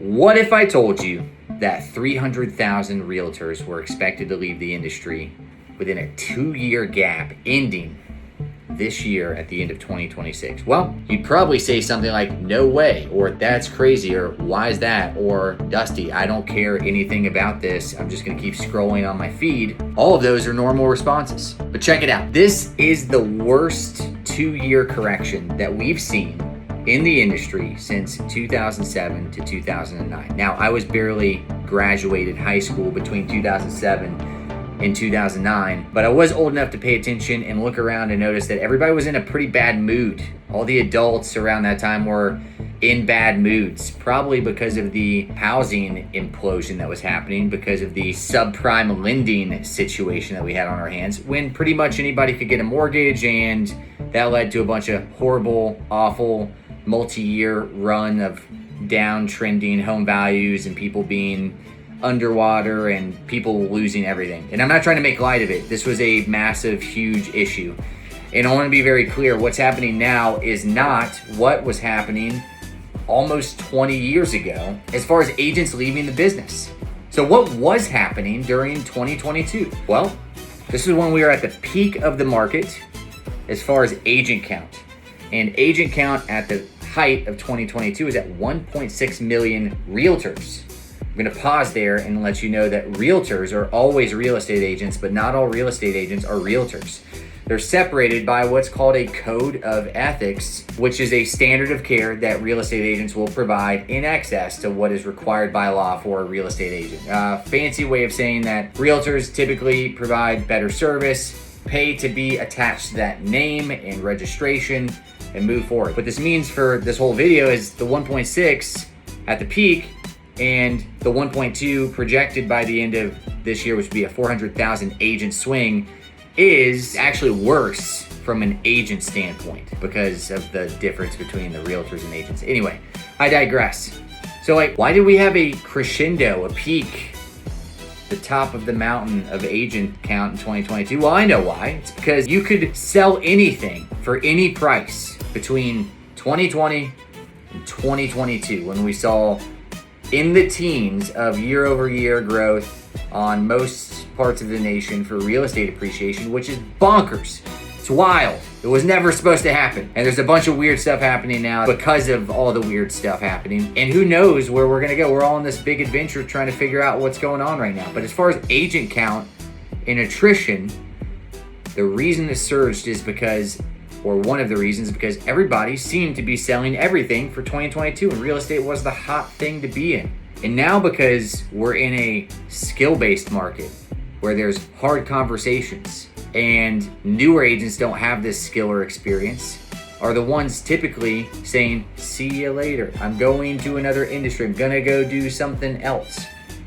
What if I told you that 300,000 realtors were expected to leave the industry within a 2-year gap ending this year at the end of 2026? Well, you'd probably say something like, no way, or that's crazy, or why is that, or Dusty, I don't care anything about this. I'm just gonna keep scrolling on my feed. All of those are normal responses. But check it out. This is the worst 2-year correction that we've seen in the industry since 2007 to 2009. Now, I was barely graduated high school between 2007 and 2009, but I was old enough to pay attention and look around and notice that everybody was in a pretty bad mood. All the adults around that time were in bad moods, probably because of the housing implosion that was happening, because of the subprime lending situation that we had on our hands, when pretty much anybody could get a mortgage, and that led to a bunch of horrible, awful, multi-year run of downtrending home values and people being underwater and people losing everything. And I'm not trying to make light of it. This was a massive, huge issue. And I want to be very clear, what's happening now is not what was happening almost 20 years ago as far as agents leaving the business. So what was happening during 2022? Well, this is when we were at the peak of the market as far as agent count. And agent count at the height of 2022 is at 1.6 million realtors. I'm going to pause there and let you know that realtors are always real estate agents, but not all real estate agents are realtors. They're separated by what's called a code of ethics, which is a standard of care that real estate agents will provide in excess to what is required by law for a real estate agent. Fancy way of saying that realtors typically provide better service, pay to be attached to that name and registration, and move forward. What this means for this whole video is the 1.6 at the peak and the 1.2 projected by the end of this year, which would be a 400,000 agent swing, is actually worse from an agent standpoint because of the difference between the realtors and agents. Anyway, I digress. So why did we have a crescendo, a peak, the top of the mountain of agent count in 2022? Well, I know why. It's because you could sell anything for any price between 2020 and 2022, when we saw in the teens of year-over-year growth on most parts of the nation for real estate appreciation, which is bonkers. It's wild. It was never supposed to happen. And there's a bunch of weird stuff happening now because of all the weird stuff happening. And who knows where we're gonna go. We're all in this big adventure trying to figure out what's going on right now. But as far as agent count and attrition, the reason it surged is because, or one of the reasons, is because everybody seemed to be selling everything for 2022, and real estate was the hot thing to be in. And now, because we're in a skill-based market where there's hard conversations and newer agents don't have this skill or experience, are the ones typically saying, see you later, I'm going to another industry, I'm gonna go do something else.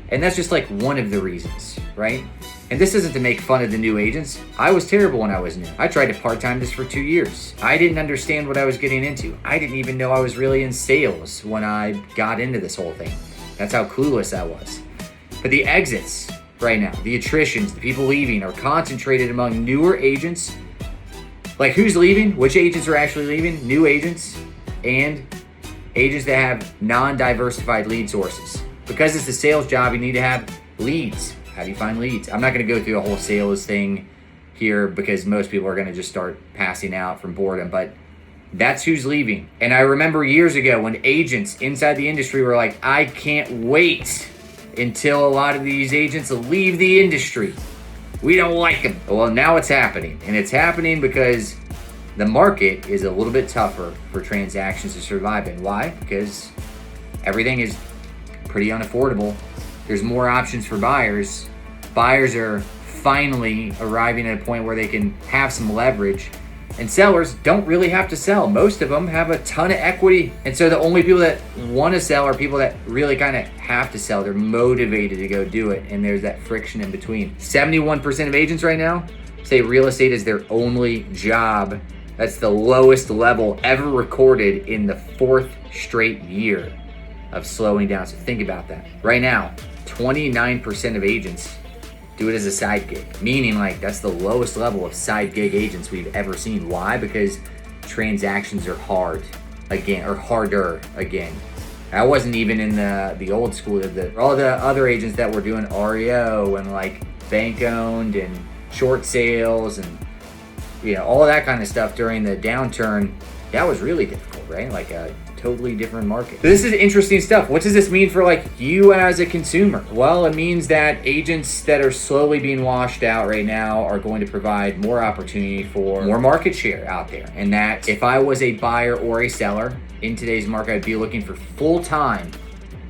And that's just like one of the reasons, right? And this isn't to make fun of the new agents. I was terrible when I was new. I tried to part-time this for 2 years. I didn't understand what I was getting into. I didn't even know I was really in sales when I got into this whole thing. That's how clueless I was. But the exits right now, the attritions, the people leaving, are concentrated among newer agents. Like, who's leaving? Which agents are actually leaving? New agents and agents that have non-diversified lead sources. Because it's a sales job, you need to have leads. How do you find leads? I'm not going to go through a whole sales thing here because most people are going to just start passing out from boredom, but that's who's leaving. And I remember years ago when agents inside the industry were like, I can't wait until a lot of these agents leave the industry. We don't like them. Well, now it's happening. And it's happening because the market is a little bit tougher for transactions to survive in. Why? Because everything is pretty unaffordable. There's more options for buyers. Buyers are finally arriving at a point where they can have some leverage. And sellers don't really have to sell. Most of them have a ton of equity. And so the only people that want to sell are people that really kind of have to sell. They're motivated to go do it. And there's that friction in between. 71% of agents right now say real estate is their only job. That's the lowest level ever recorded in the 4th straight year of slowing down. So think about that. Right now, 29% of agents do it as a side gig, meaning like that's the lowest level of side gig agents we've ever seen. Why? Because transactions are hard again, or harder again. I wasn't even in the old school of all the other agents that were doing REO and like bank owned and short sales and all of that kind of stuff during the downturn. That was really difficult, right? Like a totally different market. So this is interesting stuff. What does this mean for like you as a consumer? Well, it means that agents that are slowly being washed out right now are going to provide more opportunity for more market share out there. And that if I was a buyer or a seller in today's market, I'd be looking for full-time,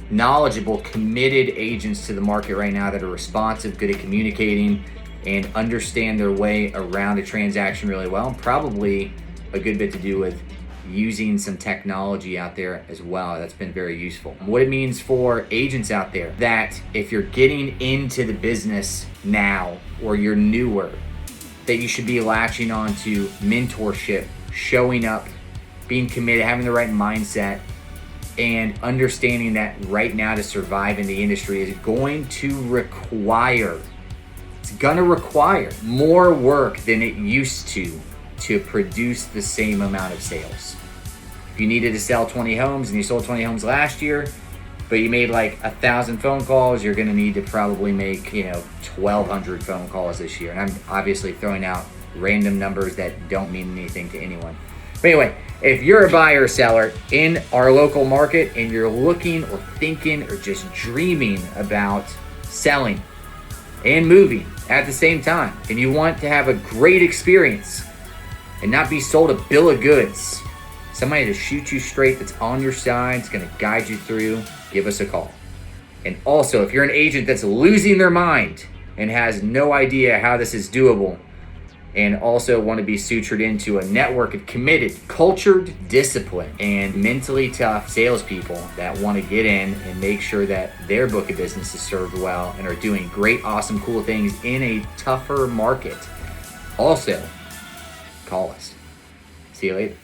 knowledgeable, committed agents to the market right now that are responsive, good at communicating, and understand their way around a transaction really well. And probably a good bit to do with using some technology out there as well. That's been very useful. What it means for agents out there, that if you're getting into the business now or you're newer, that you should be latching on to mentorship, showing up, being committed, having the right mindset, and understanding that right now to survive in the industry is going to require more work than it used to produce the same amount of sales. If you needed to sell 20 homes and you sold 20 homes last year, but you made like 1,000 phone calls, you're going to need to probably make 1,200 phone calls this year. And I'm obviously throwing out random numbers that don't mean anything to anyone. But anyway, if you're a buyer or seller in our local market and you're looking or thinking or just dreaming about selling and moving at the same time, and you want to have a great experience and not be sold a bill of goods, somebody to shoot you straight that's on your side, it's going to guide you through, give us a call. And also, if you're an agent that's losing their mind and has no idea how this is doable, and also want to be sutured into a network of committed, cultured, disciplined, and mentally tough salespeople that want to get in and make sure that their book of business is served well and are doing great, awesome, cool things in a tougher market, also call us. See you later.